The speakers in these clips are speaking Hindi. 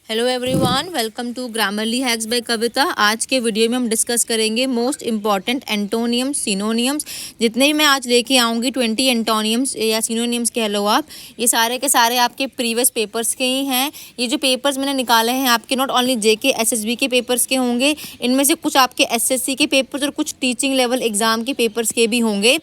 Hello everyone, welcome to Grammarly hacks by Kavita. आज के वीडियो में हम डिस्कस करेंगे मोस्ट इंपॉर्टेंट एंटोनियम्स, सिनोनियम्स। जितने भी मैं आज लेके आऊँगी 20 एंटोनियम्स या सिनोनियम्स कह लो आप, ये सारे के सारे आपके प्रीवियस पेपर्स के ही हैं। ये जो पेपर्स मैंने निकाले हैं आपके नॉट ओनली जेके एसएसबी के पेपर्स के होंगे, इनमें से कुछ आपके एसएससी के पेपर्स और कुछ टीचिंग लेवल एग्जाम के पेपर्स के भी होंगे।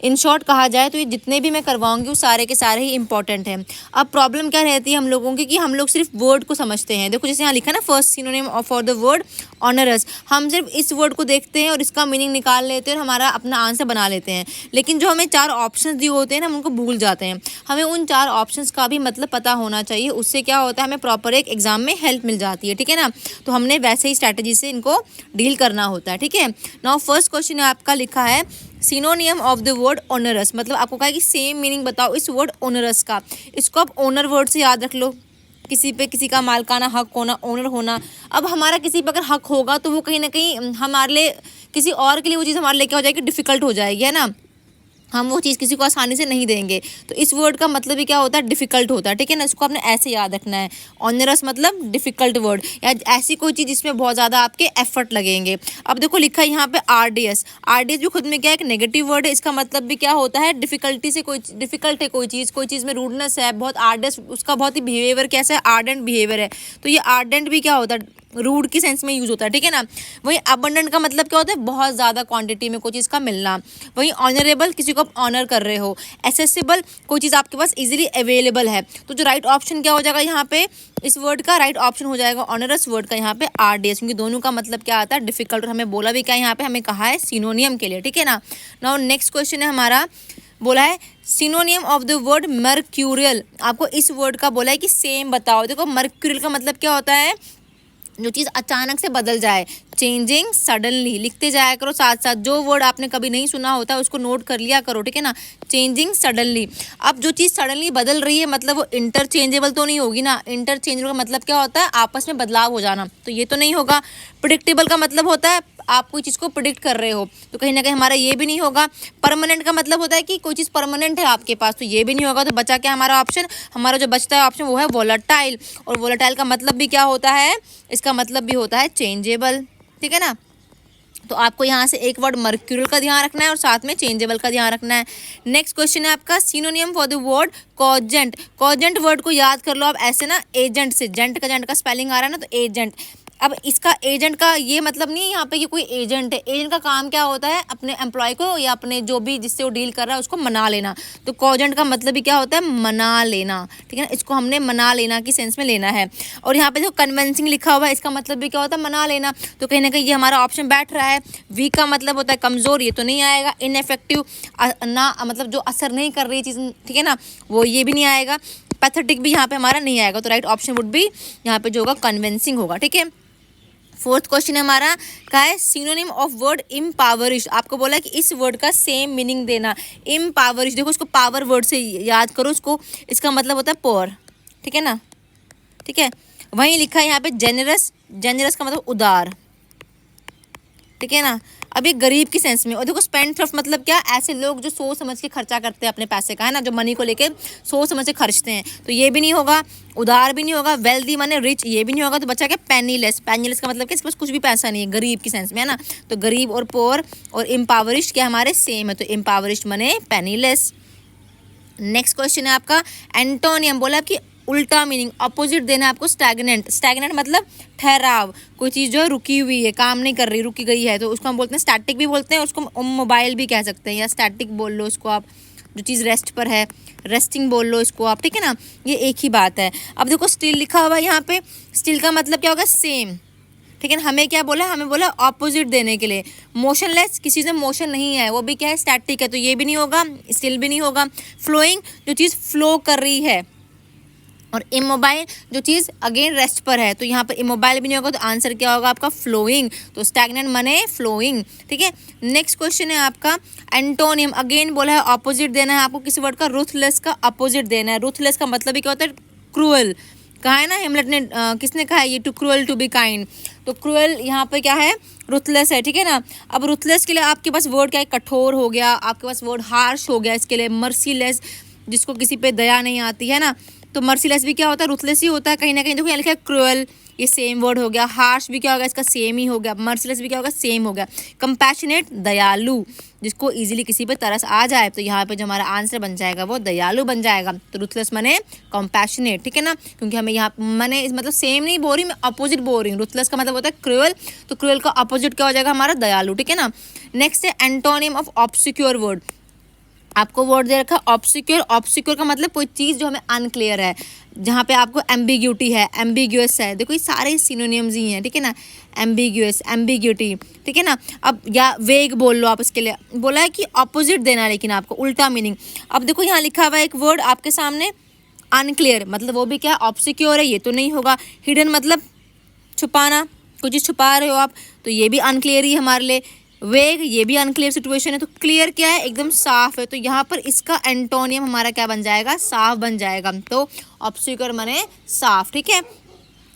इन शॉर्ट कहा जाए तो ये जितने भी मैं करवाऊँगी वो सारे के सारे ही इंपॉर्टेंट हैं। अब प्रॉब्लम क्या रहती है हम लोगों की कि हम लोग सिर्फ वर्ड को समझते हैं। देखो जैसे यहाँ लिखा ना, first synonym for the word onerous, हम सिर्फ इस वर्ड को देखते हैं और इसका मीनिंग निकाल लेते हैं और हमारा अपना आंसर बना लेते हैं। लेकिन जो हमें 4 ऑप्शंस दिए होते हैं ना, हम उनको भूल जाते हैं। हमें उन 4 ऑप्शंस का भी मतलब पता होना चाहिए। उससे क्या होता है, हमें प्रॉपर एक एग्जाम में हेल्प मिल जाती है। ठीक है ना, तो हमने वैसे ही स्ट्रैटेजी से इनको डील करना होता है। ठीक है, नाउ फर्स्ट क्वेश्चन आपका लिखा है सिनोनियम ऑफ द वर्ड ओनरस, मतलब आपको कहा है कि सेम मीनिंग बताओ इस वर्ड ओनरस का। इसको आप ओनर वर्ड से याद रख लो। किसी पे किसी का मालकाना हक होना, ओनर होना। अब हमारा किसी पे अगर हक होगा तो वो कहीं ना कहीं हमारे लिए, किसी और के लिए वो चीज़ हमारे लिए क्या हो जाएगी, डिफिकल्ट हो जाएगी, है ना। हम वो चीज़ किसी को आसानी से नहीं देंगे। तो इस वर्ड का मतलब ही क्या होता है, डिफिकल्ट होता है। ठीक है ना, इसको आपने ऐसे याद रखना है। ऑनरस मतलब डिफिकल्ट वर्ड या ऐसी कोई चीज़ जिसमें बहुत ज़्यादा आपके एफर्ट लगेंगे। अब देखो लिखा है यहाँ पे आरडीएस। आरडीएस भी खुद में क्या है, एक नेगेटिव वर्ड है। इसका मतलब भी क्या होता है, डिफिकल्टी से कोई डिफिकल्ट है, कोई चीज़ में रूडनेस है, बहुत आर्डेस, उसका बहुत ही बिहेवियर कैसा है, आर्डेंट बिहेवियर है। तो ये आर्डेंट भी क्या होता है, रूड की सेंस में यूज होता है। ठीक है ना। वही अबंडेंट का मतलब क्या होता है, बहुत ज़्यादा क्वांटिटी में कोई चीज़ का मिलना। वही ऑनरेबल, किसी को आप ऑनर कर रहे हो। एसेसिबल, कोई चीज़ आपके पास इजीली अवेलेबल है। तो जो राइट ऑप्शन क्या हो जाएगा यहाँ पे, इस वर्ड का राइट ऑप्शन हो जाएगा ऑनरस वर्ड का यहाँ पे आरडीएस, क्योंकि दोनों का मतलब क्या आता है, डिफिकल्ट। और हमें बोला भी क्या यहाँ पे, हमें कहा है सिनोनियम के लिए। ठीक है ना। नाउ नेक्स्ट क्वेश्चन है हमारा, बोला है सिनोनियम ऑफ द वर्ड मर्क्यूरियल। आपको इस वर्ड का बोला है कि सेम बताओ। देखो मर्क्यूरियल का मतलब क्या होता है, जो चीज़ अचानक से बदल जाए, चेंजिंग सडनली। लिखते जाया करो साथ साथ, जो वर्ड आपने कभी नहीं सुना होता है उसको नोट कर लिया करो। ठीक है ना, चेंजिंग सडनली। अब जो चीज़ सडनली बदल रही है मतलब वो इंटरचेंजेबल तो नहीं होगी ना। इंटरचेंजेबल का मतलब क्या होता है, आपस में बदलाव हो जाना, तो ये तो नहीं होगा। प्रिडिक्टेबल का मतलब होता है आप कोई चीज़ को प्रिडिक्ट कर रहे हो, तो कहीं ना कहीं हमारा ये भी नहीं होगा। परमानेंट का मतलब होता है कि कोई चीज़ परमानेंट है आपके पास, तो ये भी नहीं होगा। तो बचा क्या हमारा ऑप्शन, हमारा जो बचता है ऑप्शन वो है वोलेटाइल। और वोलेटाइल का मतलब भी क्या होता है, इसका मतलब भी होता है चेंजेबल। ठीक है ना। तो आपको यहाँ से एक वर्ड मर्क्यूरियल का ध्यान रखना है और साथ में चेंजेबल का ध्यान रखना है। नेक्स्ट क्वेश्चन है आपका synonym for the word cogent. Cogent word को याद कर लो आप ऐसे ना, एजेंट से, जेंट का स्पेलिंग आ रहा है ना, तो एजेंट। अब इसका एजेंट का ये मतलब नहीं है यहाँ पे कि कोई एजेंट है। एजेंट का काम क्या होता है, अपने एम्प्लॉय को या अपने जो भी जिससे वो डील कर रहा है उसको मना लेना। तो कॉजेंट का मतलब भी क्या होता है, मना लेना। ठीक है ना, इसको हमने मना लेना की सेंस में लेना है। और यहाँ पे जो कन्विंसिंग लिखा हुआ है, इसका मतलब भी क्या होता है, मना लेना। तो कहीं ना कहीं ये हमारा ऑप्शन बैठ रहा है। वीक का मतलब होता है कमज़ोर, ये तो नहीं आएगा। इनएफेक्टिव, ना मतलब जो असर नहीं कर रही चीज़, ठीक है ना, वो ये भी नहीं आएगा। पैथेटिक भी यहाँ पे हमारा नहीं आएगा। तो राइट ऑप्शन वुड भी यहाँ पे जो होगा कन्विंसिंग होगा। ठीक है। फोर्थ क्वेश्चन है हमारा, क्या है सिनोनिम ऑफ वर्ड इम्पावरिश। आपको बोला है कि इस वर्ड का सेम मीनिंग देना। इम्पावरिश, देखो इसको पावर वर्ड से याद करो इसको, इसका मतलब होता है पोर। ठीक है ना। ठीक है, वहीं लिखा है यहाँ पे जेनरस। जेनरस का मतलब उदार। ठीक है ना। अब ये गरीब की सेंस में। और देखो स्पेंड थ्रफ्ट मतलब क्या, ऐसे लोग जो सोच समझ के खर्चा करते हैं अपने पैसे का, है ना, जो मनी को लेके सोच समझ के खर्चते हैं, तो ये भी नहीं होगा। उदार भी नहीं होगा। वेल्दी माने रिच, ये भी नहीं होगा। तो बचा क्या, पेनीलेस। पेनीलेस का मतलब क्या, इसके पास कुछ भी पैसा नहीं है, गरीब की सेंस में, है ना। तो गरीब और पोर और इम्पावरिश क्या हमारे सेम है, तो इम्पावरिश माने पेनीलेस। नेक्स्ट क्वेश्चन है आपका एंटोनियम। बोला कि उल्टा मीनिंग, अपोजिट देना है आपको स्टैग्नेंट। स्टैग्नेंट मतलब ठहराव, कोई चीज़ जो है रुकी हुई है, काम नहीं कर रही, रुकी गई है, तो उसको हम बोलते हैं स्टैटिक भी बोलते हैं, उसको मोबाइल भी कह सकते हैं, या स्टैटिक बोल लो उसको आप। जो चीज़ रेस्ट पर है, रेस्टिंग बोल लो इसको आप। ठीक है ना, ये एक ही बात है। अब देखो स्टिल लिखा हुआ है यहाँ पे, स्टिल का मतलब क्या होगा, सेम। ठीक है ना, हमें क्या बोला, हमें बोला ऑपोजिट देने के लिए। मोशनलेस, किसी से मोशन नहीं है, वो भी क्या है, स्टैटिक है, तो ये भी नहीं होगा, स्टिल भी नहीं होगा। फ्लोइंग, जो चीज़ फ्लो कर रही है। और इमोबाइल, जो चीज़ अगेन रेस्ट पर है, तो यहाँ पर इमोबाइल भी नहीं होगा, तो आंसर क्या होगा आपका, फ्लोइंग। तो स्टैग्नेंट मने फ्लोइंग। ठीक है। नेक्स्ट क्वेश्चन है आपका एंटोनियम। अगेन बोला है ऑपोजिट देना है आपको किसी वर्ड का, रूथलेस का अपोजिट देना है। रूथलेस का मतलब ही क्या होता है, क्रूअल। कहा है ना हेमलेट ने, किसने कहा है ये, too cruel to be kind. तो क्रूअल यहाँ पे क्या है, रुथलेस है। ठीक है ना। अब रुथलेस के लिए आपके पास वर्ड क्या है, कठोर हो गया, आपके पास वर्ड हार्श हो गया। इसके लिए मर्सीलेस, जिसको किसी पे दया नहीं आती है ना, तो मर्सीलेस भी क्या होता है, रुथलेस ही होता है कहीं ना कहीं। देखो यहाँ लिखा है क्रूअल, ये सेम वर्ड हो गया। हार्श भी क्या होगा, इसका सेम ही हो गया। मर्सीलेस भी क्या होगा, सेम हो गया। कंपैशनेट, दयालु, जिसको इजीली किसी पे तरस आ जाए, तो यहाँ पे जो हमारा आंसर बन जाएगा वो दयालु बन जाएगा। तो रुथलेस माने कंपैशनेट, ठीक है ना, क्योंकि हमें यहाँ मैंने मतलब सेम नहीं बोल रही, मैं अपोजिट बोल रही हूँ। रुथलेस का मतलब होता है क्रूअल, तो क्रूअल का अपोजिट क्या हो जाएगा हमारा, दयालु, ठीक है ना। नेक्स्ट है एंटोनिम ऑफ ऑब्सक्योर वर्ड। आपको वर्ड दे रखा है ऑब्सक्योर। ऑब्सक्योर का मतलब कोई चीज़ जो हमें अनक्लियर है, जहाँ पे आपको एम्बिग्यूटी है, एम्बिग्यूअस है। देखो ये सारे सिनोनिम्स ही हैं, ठीक है ना, एम्बिग्यूअस, एम्बिग्यूटी, ठीक है ना। अब या वेग बोल लो आप, इसके लिए बोला है कि ऑपोजिट देना है, लेकिन आपको उल्टा मीनिंग। अब देखो यहाँ लिखा हुआ है एक वर्ड आपके सामने, अनक्लियर, मतलब वो भी क्या है, ऑब्सक्योर है, ये तो नहीं होगा। हिडन मतलब छुपाना, कुछ चीज़ छुपा रहे हो आप, तो ये भी अनक्लियर ही हमारे लिए। वेग, ये भी अनक्लियर सिचुएशन है। तो क्लियर क्या है, एकदम साफ है, तो यहाँ पर इसका एंटोनियम हमारा क्या बन जाएगा, साफ बन जाएगा। तो ऑब्सक्योर माने साफ, ठीक है।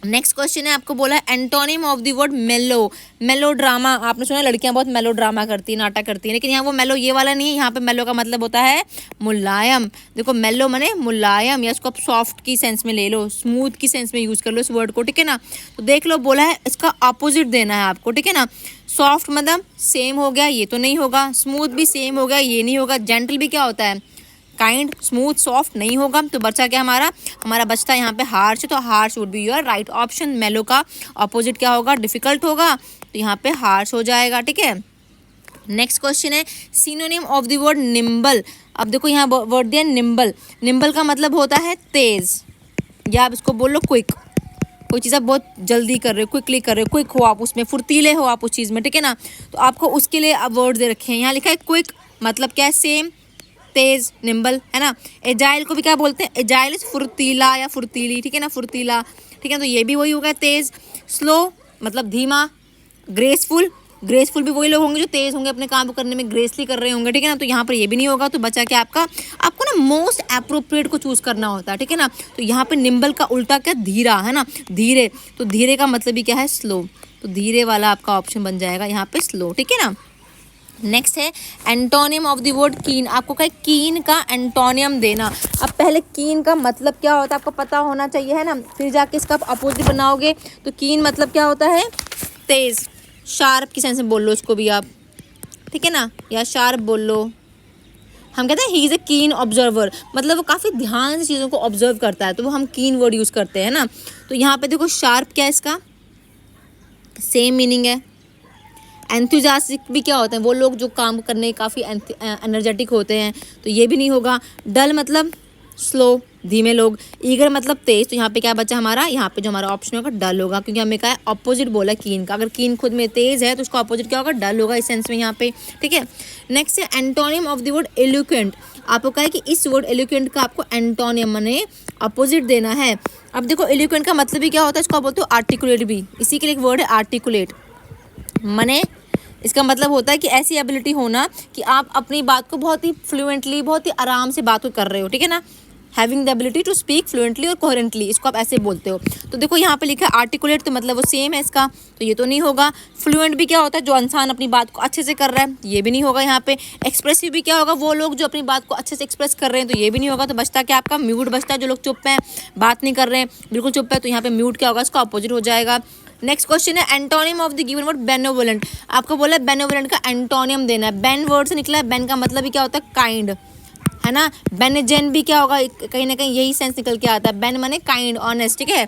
नेक्स्ट क्वेश्चन है, आपको बोला है एंटोनिम ऑफ द वर्ड मेलो। मेलो ड्रामा, आपने सुना लड़कियां बहुत मेलो ड्रामा करती है, नाटक करती है, लेकिन यहाँ वो मेलो ये वाला नहीं है। यहाँ पे मेलो का मतलब होता है मुलायम। देखो मेलो माने मुलायम, या इसको आप सॉफ्ट की सेंस में ले लो, स्मूथ की सेंस में यूज कर लो इस वर्ड को, ठीक है ना। तो देख लो, बोला है इसका अपोजिट देना है आपको, ठीक है ना। सॉफ्ट मतलब सेम हो गया, ये तो नहीं होगा। स्मूथ भी सेम हो गया, ये नहीं होगा। जेंटल भी क्या होता है, काइंड। स्मूथ, सॉफ्ट नहीं होगा, तो बचा क्या हमारा बचता यहाँ पे हार्श। तो harsh would be your right option. मेलो का अपोजिट क्या होगा, डिफिकल्ट होगा, तो यहाँ पे हार्श हो जाएगा, ठीक है। नेक्स्ट क्वेश्चन है synonym of the word nimble. अब देखो यहाँ वर्ड दिया निम्बल। निम्बल का मतलब होता है तेज, या आप इसको बोलो क्विक। कोई चीज़ आप बहुत जल्दी कर रहे हो, क्विकली कर रहे हो, क्विक हो आप उसमें, फुर्तीले हो आप उस चीज़ में, ठीक है ना। तो आपको उसके लिए अब वर्ड दे रखे हैं। यहाँ लिखा है क्विक, मतलब क्या है, सेम, तेज, निम्बल, है ना। एजाइल को भी क्या बोलते हैं, एजाइल इज फुर्तीला या फुर्तीली, ठीक है ना, फुर्तीला, ठीक है। तो ये भी वही होगा तेज। स्लो मतलब धीमा। ग्रेसफुल, ग्रेसफुल भी वही लोग होंगे जो तेज होंगे, अपने काम को करने में ग्रेसली कर रहे होंगे, ठीक है ना। तो यहाँ पर ये भी नहीं होगा, तो बचा क्या आपका, आपको ना मोस्ट अप्रोप्रिएट को चूज करना होता है, ठीक है ना। तो यहाँ पे निम्बल का उल्टा क्या, धीरा, है ना, धीरे। तो धीरे का मतलब भी क्या है, स्लो। तो धीरे वाला आपका ऑप्शन बन जाएगा यहाँ पे स्लो, ठीक है ना। नेक्स्ट है एंटोनियम ऑफ द वर्ड कीन। आपको कहे कीन का एंटोनियम देना। अब पहले कीन का मतलब क्या होता है आपको पता होना चाहिए, है ना, फिर जाके इसका अपोजिट बनाओगे। तो कीन मतलब क्या होता है, तेज, शार्प की सेंस में बोल लो इसको भी आप, ठीक है ना, या शार्प बोल लो। हम कहते हैं ही इज़ ए कीन ऑब्जर्वर, मतलब वो काफ़ी ध्यान से चीज़ों को ऑब्जर्व करता है, तो वो हम कीन वर्ड यूज़ करते हैं ना। तो यहाँ पे देखो शार्प क्या है, इसका सेम मीनिंग है। एंथुजास्टिक भी क्या होते हैं, वो लोग जो काम करने काफ़ी एनर्जेटिक होते हैं, तो ये भी नहीं होगा। डल मतलब स्लो, धीमे लोग। ईगर मतलब तेज, तो यहाँ पे क्या बचा हमारा, यहाँ पे जो हमारा ऑप्शन होगा डल होगा, क्योंकि हमें क्या है अपोजिट बोला कीन का। अगर कीन खुद में तेज है तो उसका अपोजिट क्या होगा, डल होगा इस सेंस में यहाँ पे, ठीक है। नेक्स्ट है antonym of the word eloquent. आपको कहा है कि इस वर्ड एलोक्वेंट का आपको एंटोनियम माने अपोजिट देना है। अब देखो एलोक्वेंट का मतलब भी क्या होता है, इसको बोलते हो आर्टिकुलेट भी, इसी के लिए एक वर्ड है आर्टिकुलेट। माने इसका मतलब होता है कि ऐसी एबिलिटी होना कि आप अपनी बात को बहुत ही फ्लुएंटली, बहुत ही आराम से बात कर रहे हो, ठीक है ना। Having the ability to speak fluently और कोहेरेंटली, इसको आप ऐसे बोलते हो। तो देखो यहाँ पे लिखा है आर्टिकुलेट, तो मतलब वो सेम है इसका, तो ये तो नहीं होगा। फ्लुएंट भी क्या होता है, जो इंसान अपनी बात को अच्छे से कर रहा है, ये भी नहीं होगा यहाँ पे। एक्सप्रेसिव भी क्या होगा, वो लोग जो अपनी बात को अच्छे से एक्सप्रेस कर रहे हैं, तो ये भी नहीं होगा। तो बचता क्या आपका, म्यूट बचता है, जो लोग चुप हैं, बात नहीं कर रहे हैं, बिल्कुल चुप है, तो यहाँ पे म्यूट क्या होगा, इसका अपोजिट हो जाएगा। नेक्स्ट क्वेश्चन है antonym of the given word benevolent. आपको बोला है बेनोवोलेंट का एंटोनियम देना है। बेन वर्ड से निकला है, बेन का मतलब भी क्या होता है, काइंड, है ना। बेनेजेन भी क्या होगा, कहीं ना कहीं यही सेंस निकल के आता है। बेन माने काइंड, ऑनेस्ट, ठीक है।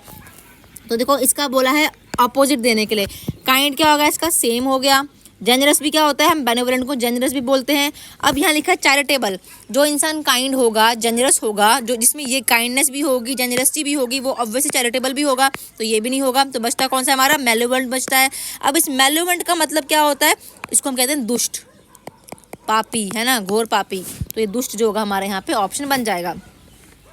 तो देखो इसका बोला है अपोजिट देने के लिए। काइंड क्या होगा, इसका सेम हो गया। जेनरस भी क्या होता है, हम बेनेवोलेंट को जेनरस भी बोलते हैं। अब यहाँ लिखा है चैरिटेबल। जो इंसान काइंड होगा, जेनरस होगा, जो जिसमें ये काइंडनेस भी होगी, जेनरसिटी भी होगी, वो ऑब्वियसली चैरिटेबल भी होगा, तो ये भी नहीं होगा। तो बचता कौन सा हमारा, मेलोवेंट बचता है। अब इस मेलोवेंट का मतलब क्या होता है, इसको हम कहते हैं दुष्ट, पापी, है ना, घोर पापी। तो ये दुष्ट जो होगा हमारे यहाँ पे ऑप्शन बन जाएगा।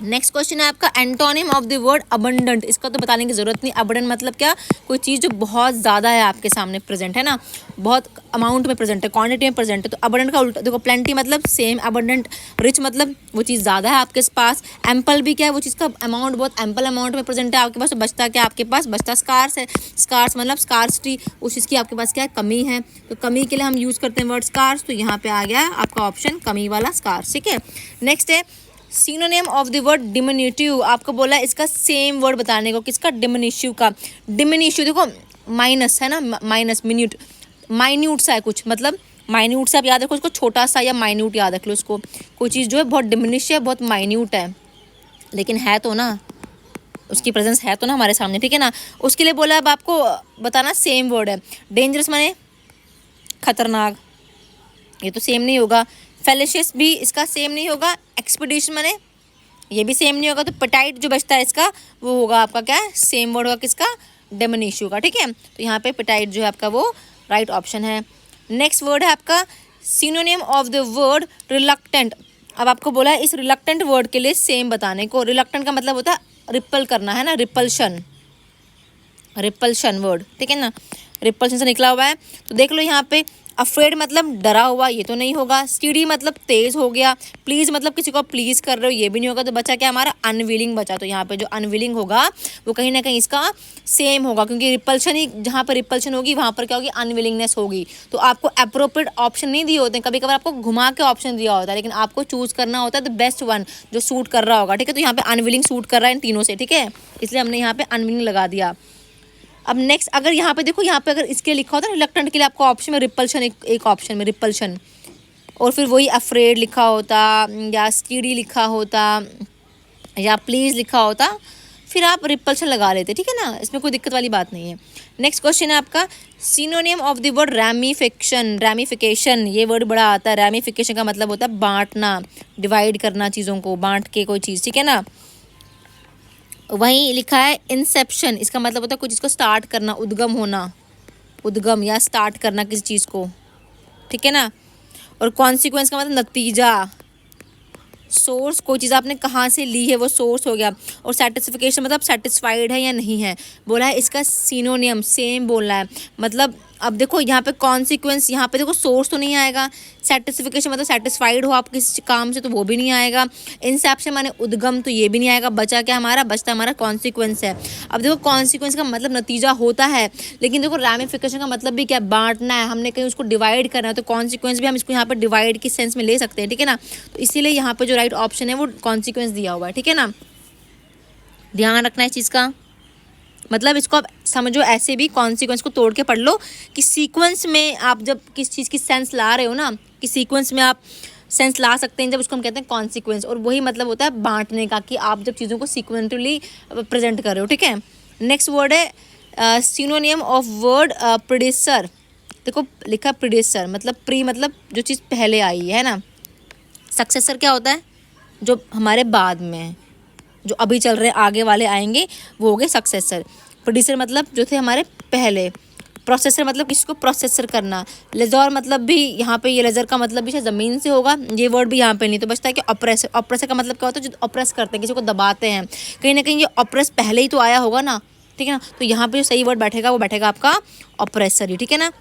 नेक्स्ट क्वेश्चन है आपका antonym of the word abundant. इसका तो बताने की जरूरत नहीं। अबंडेंट मतलब क्या, कोई चीज़ जो बहुत ज़्यादा है आपके सामने प्रेजेंट, है ना, बहुत अमाउंट में प्रेजेंट है, क्वांटिटी में प्रेजेंट है। तो अबंडेंट का उल्टा देखो, प्लेंटी मतलब सेम अबंडेंट। रिच मतलब वो चीज़ ज़्यादा है आपके पास। एम्पल भी क्या है, वो चीज़ का अमाउंट बहुत एम्पल अमाउंट में प्रेजेंट है आपके पास। तो बचता क्या आपके पास, बचता स्कार्स है। स्कार्स मतलब स्कार्सिटी, उस चीज़ की आपके पास क्या है, कमी है। तो कमी के लिए हम यूज़ करते हैं वर्ड स्कार्स। तो यहाँ पे आ गया आपका ऑप्शन कमी वाला, स्कार्स, ठीक है। नेक्स्ट है सिनोनिम ऑफ द वर्ड डिमिन्यूटिव, आपको बोला है इसका सेम वर्ड बताने को, किसका, डिमिनिशिव का। डिमिनिशिव देखो माइनस है ना, माइनस मिन्यूट, माइन्यूट सा है कुछ, मतलब माइन्यूट सा आप याद रखो उसको, छोटा सा या माइन्यूट याद रख लो उसको। कोई चीज़ जो है बहुत डिमिनिश है, बहुत माइन्यूट है, लेकिन है तो ना, उसकी प्रेजेंस है तो ना हमारे सामने, ठीक है ना। उसके लिए बोला अब आपको बताना सेम वर्ड है। डेंजरस माने खतरनाक, ये तो सेम नहीं होगा। फेलिशियस भी इसका सेम नहीं होगा। एक्सपीडिशन माने ये भी सेम नहीं होगा। तो पटाइट जो बचता है इसका वो होगा आपका क्या है, सेम वर्ड होगा किसका, डेमोनिशियो का, ठीक है। तो यहाँ पे पटाइट जो है आपका वो राइट ऑप्शन है। नेक्स्ट वर्ड है आपका synonym of the word reluctant. अब आपको बोला है इस रिलक्टेंट वर्ड के लिए सेम बताने को। रिलक्टेंट का मतलब होता है रिपल करना, है ना, रिपल्शन, रिपल्शन वर्ड, ठीक है ना, रिपल्शन से निकला हुआ है। तो देख लो यहाँ पे अफ्रेड मतलब डरा हुआ, ये तो नहीं होगा। स्टीडी मतलब तेज हो गया। प्लीज मतलब किसी को प्लीज कर रहे हो, ये भी नहीं होगा। तो बचा क्या हमारा, अनविलिंग बचा। तो यहाँ पे जो अनविलिंग होगा वो कहीं ना कहीं इसका सेम होगा, क्योंकि रिपल्शन ही, जहाँ पर रिपल्शन होगी वहाँ पर क्या होगी, अनविलिंगनेस होगी। तो आपको अप्रोप्रिएट ऑप्शन नहीं दिए होते हैं, कभी कभार आपको घुमा के ऑप्शन दिया होता है, लेकिन आपको चूज करना होता है द बेस्ट वन जो सूट कर रहा होगा, ठीक है। तो यहाँ पे अनविलिंग सूट कर रहा है इन तीनों से, ठीक है, इसलिए हमने यहाँ पे अनविलिंग लगा दिया। अब नेक्स्ट अगर यहाँ पे देखो, यहाँ पे अगर इसके लिखा होता है रिलक्टेंट के लिए आपको ऑप्शन में रिपल्शन, एक ऑप्शन में रिपल्शन, और फिर वही अफ्रेड लिखा होता या स्टीडी लिखा होता या प्लीज लिखा होता, फिर आप रिपल्शन लगा लेते, ठीक है ना, इसमें कोई दिक्कत वाली बात नहीं है। नेक्स्ट क्वेश्चन है आपका synonym of the word ramification. Ramification ये वर्ड बड़ा आता है। रैमिफिकेशन का मतलब होता है बांटना, डिवाइड करना, चीज़ों को बांट के कोई चीज़, ठीक है ना। वहीं लिखा है इंसेप्शन, इसका मतलब होता है कुछ चीज़ को स्टार्ट करना, उद्गम होना, उद्गम या स्टार्ट करना किसी चीज़ को, ठीक है ना। और कॉन्सिक्वेंस का मतलब नतीजा, सोर्स, कोई चीज़ आपने कहाँ से ली है वो सोर्स हो गया। और सेटिस्फिकेशन मतलब सेटिस्फाइड है या नहीं है। बोला है इसका सिनोनियम सेम बोलना है। मतलब अब देखो यहाँ पे कॉन्सिक्वेंस, यहाँ पे देखो सोर्स तो नहीं आएगा। सेटिस्फिकेशन मतलब सेटिस्फाइड हो आप किसी काम से, तो वो भी नहीं आएगा। इंसेप्शन माने उद्गम, तो ये भी नहीं आएगा। बचा क्या हमारा, बचता हमारा कॉन्सिक्वेंस है। अब देखो कॉन्सिक्वेंस का मतलब नतीजा होता है, लेकिन देखो रैमिफिकेशन का मतलब भी क्या, बांटना है, हमने कहीं उसको डिवाइड करना है। तो कॉन्सिक्वेंस भी हम इसको यहाँ पर डिवाइड की सेंस में ले सकते हैं, ठीक है ना। तो इसीलिए यहाँ पे जो राइट ऑप्शन है वो कॉन्सिक्वेंस दिया हुआ है, ठीक है ना। ध्यान रखना है इस चीज़ का, मतलब इसको आप समझो ऐसे भी, कॉन्सिक्वेंस को तोड़ के पढ़ लो कि सीक्वेंस में आप जब किस चीज़ की सेंस ला रहे हो ना, कि सीक्वेंस में आप सेंस ला सकते हैं जब उसको हम कहते हैं कॉन्सिक्वेंस। और वही मतलब होता है बांटने का, कि आप जब चीज़ों को सीक्वेंटली प्रेजेंट कर रहे हो, ठीक है। नेक्स्ट वर्ड है सिनोनिम ऑफ वर्ड प्रीडेसेसर। देखो लिखा प्रीडेसेसर मतलब प्री मतलब जो चीज़ पहले आई है ना। सक्सेसर क्या होता है, जो हमारे बाद में है, जो अभी चल रहे आगे वाले आएंगे वो हो गए सक्सेसर। प्रोड्यूसर मतलब जो थे हमारे पहले। प्रोसेसर मतलब किसको प्रोसेसर करना। लेजर मतलब भी यहाँ पे, ये लेजर का मतलब भी शायद ज़मीन से होगा, ये वर्ड भी यहाँ पे नहीं। तो बचता है कि ऑप्रेसर। ऑप्रेसर का मतलब क्या होता है, जो ऑप्रेस करते हैं, किसी को दबाते हैं। कहीं ना कहीं ये ऑप्रेस पहले ही तो आया होगा ना, ठीक है ना। तो यहाँ पे जो सही वर्ड बैठेगा वो बैठेगा आपका ऑप्रेसर ही, ठीक है ना।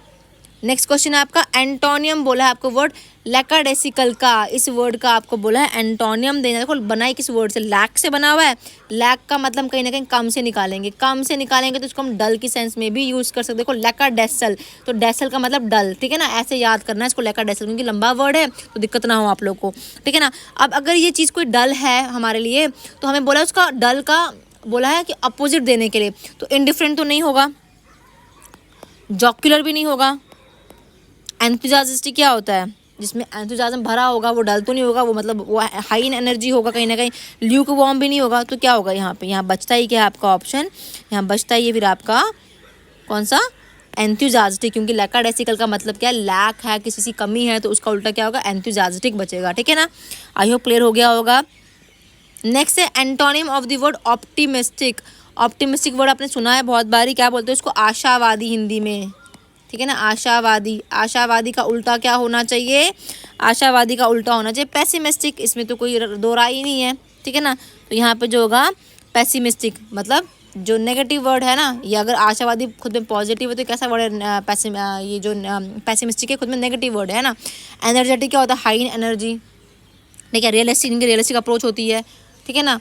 नेक्स्ट क्वेश्चन है आपका एंटोनियम। बोला है आपको वर्ड लैकाडेसिकल का। इस वर्ड का आपको बोला है एंटोनियम देना। देखो बनाई किस वर्ड से, लैक से बना हुआ है। लैक का मतलब कहीं ना कहीं कम से निकालेंगे, कम से निकालेंगे तो इसको हम डल की सेंस में भी यूज़ कर सकते। देखो लैकाडेसल, तो डेसल का मतलब डल, ठीक है ना। ऐसे याद करना है इसको लैकाडेसल, क्योंकि लंबा वर्ड है तो दिक्कत ना हो आप लोग को, ठीक है ना। अब अगर ये चीज़ कोई डल है हमारे लिए, तो हमें बोला उसका डल का बोला है कि अपोजिट देने के लिए। तो इनडिफरेंट तो नहीं होगा, जॉक्यूलर भी नहीं होगा। एंथुसियास्टिक क्या होता है, जिसमें एंथुसियाज्म भरा होगा, वो डल तो नहीं होगा, वो मतलब वो हाई इन एनर्जी होगा कहीं ना कहीं। ल्यूक वार्म भी नहीं होगा। तो क्या होगा यहाँ पे, यहाँ बचता ही क्या है आपका ऑप्शन, यहाँ बचता ही है फिर आपका कौन सा, एंथुसियास्टिक। क्योंकि लैकाडेसिकल का मतलब क्या है, लैक है, किसी की कमी है, तो उसका उल्टा क्या होगा, एंथुसियास्टिक बचेगा, ठीक है ना। आई होप क्लियर हो गया होगा। नेक्स्ट है antonym of the word optimistic. Optimistic word आपने सुना है बहुत बारी, क्या बोलते हैं उसको, आशावादी हिंदी में, ठीक है ना। आशावादी, आशावादी का उल्टा क्या होना चाहिए, आशावादी का उल्टा होना चाहिए पेसिमिस्टिक। इसमें तो कोई दो राय ही नहीं है, ठीक है ना। तो यहाँ पे जो होगा पेसिमिस्टिक, मतलब जो नेगेटिव वर्ड है ना, ये अगर आशावादी खुद में पॉजिटिव है तो कैसा वर्ड है, ये जो पेसिमिस्टिक है खुद में नेगेटिव वर्ड है ना। एनर्जेटिक क्या होता है, हाई इन एनर्जी, ठीक है। रियलिस्टिक, इनकी रियलिस्टिक अप्रोच होती है, ठीक है ना।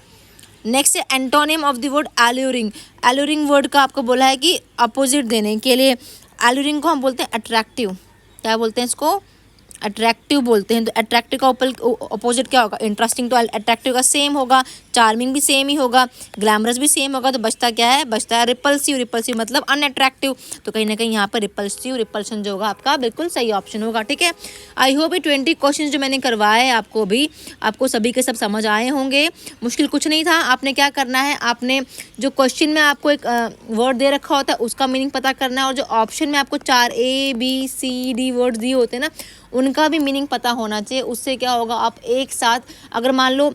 नेक्स्ट है antonym of the word alluring. Alluring word का आपको बोला है कि अपोजिट देने के लिए। एल्यूरिंग को हम बोलते हैं अट्रैक्टिव, क्या बोलते हैं इसको, अट्रैक्टिव बोलते हैं, तो अट्रैक्टिव का अपोजिट क्या होगा, इंटरेस्टिंग। तो अट्रैक्टिव का सेम होगा, चार्मिंग भी सेम ही होगा, ग्लैमरस भी सेम होगा, तो बचता क्या है, बचता है रिपल्सिव। रिपल्सिव मतलब अनअट्रैक्टिव, तो कहीं ना कहीं यहाँ पर रिपल्सिव, रिपल्शन जो होगा आपका बिल्कुल सही ऑप्शन होगा। ठीक है, आई होप ये 20 क्वेश्चन जो मैंने करवाए आपको भी, आपको सभी के सब समझ आए होंगे। मुश्किल कुछ नहीं था। आपने क्या करना है, आपने जो क्वेश्चन में आपको एक वर्ड दे रखा होता है उसका मीनिंग पता करना है, और जो ऑप्शन में आपको 4 ABCD वर्ड दिए होते हैं ना, उनका भी मीनिंग पता होना चाहिए। उससे क्या होगा, आप एक साथ अगर मान लो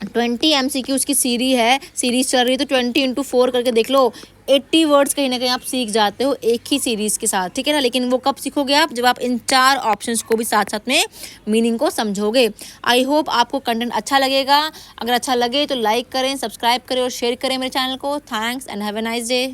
20 MCQs की सीरीज चल रही है, तो 20 × 4 करके देख लो, 80 वर्ड्स कहीं ना कहीं आप सीख जाते हो एक ही सीरीज़ के साथ। ठीक है ना, लेकिन वो कब सीखोगे आप, जब आप इन 4 ऑप्शंस को भी साथ साथ में मीनिंग को समझोगे। आई होप आपको कंटेंट अच्छा लगेगा। अगर अच्छा लगे तो लाइक करें, सब्सक्राइब करें और शेयर करें मेरे चैनल को। Thanks and have a nice day.